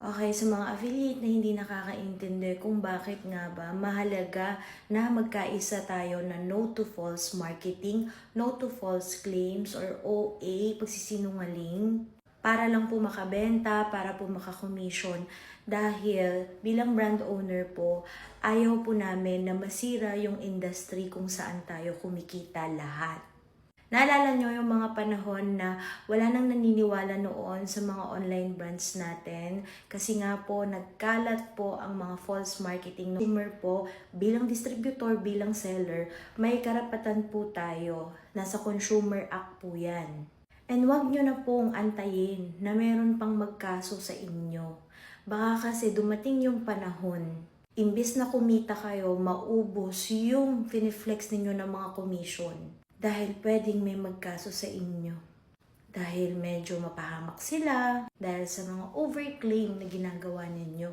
Okay, sa mga affiliate na hindi nakakaintindi kung bakit nga ba mahalaga na magkaisa tayo na no to false marketing, no to false claims or OA, pagsisinungaling, para lang po makabenta, para po makakomission. Dahil bilang brand owner po, ayaw po namin na masira yung industry kung saan tayo kumikita lahat. Naalala nyo yung mga panahon na wala nang naniniwala noon sa mga online brands natin kasi nga po nagkalat po ang mga false marketing. Consumer po, bilang distributor, bilang seller, may karapatan po tayo. Nasa Consumer Act po yan. And wag nyo na pong antayin na meron pang magkaso sa inyo. Baka kasi dumating yung panahon, imbis na kumita kayo, maubos yung finiflex ninyo ng mga commission. Dahil pwedeng may magkaso sa inyo. Dahil medyo mapahamak sila, dahil sa mga overclaim na ginagawa ninyo.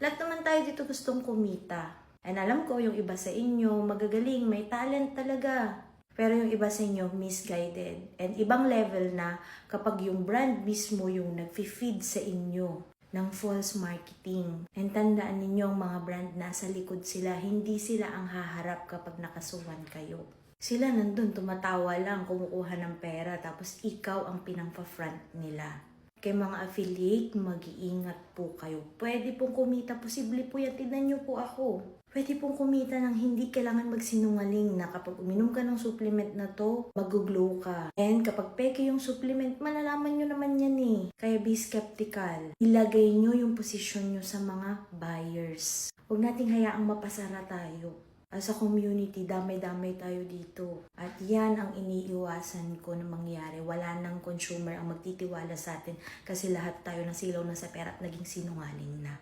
Lahat naman tayo dito gustong kumita. And alam ko yung iba sa inyo, magagaling, may talent talaga. Pero yung iba sa inyo, misguided. And ibang level na kapag yung brand mismo yung nag-feed sa inyo ng false marketing. And tandaan ninyo ang mga brand nasa likod sila, hindi sila ang haharap kapag nakasuhan kayo. Sila nandun, tumatawa lang, kumukuha ng pera, tapos ikaw ang pinang-front nila. Kay mga affiliate, mag-iingat po kayo. Pwede pong kumita, posible po yan, tignan nyo po ako. Pwede pong kumita ng hindi kailangan magsinungaling na kapag uminom ka ng supplement na to, mag-glow ka. And kapag peke yung supplement, malalaman nyo naman yan eh. Kaya be skeptical. Ilagay nyo yung posisyon nyo sa mga buyers. Huwag nating hayaang mapasara tayo. As a community, damay-damay tayo dito. At yan ang iniiwasan ko na mangyari. Wala nang consumer ang magtitiwala sa atin kasi lahat tayo nasilaw na sa pera at naging sinungaling na.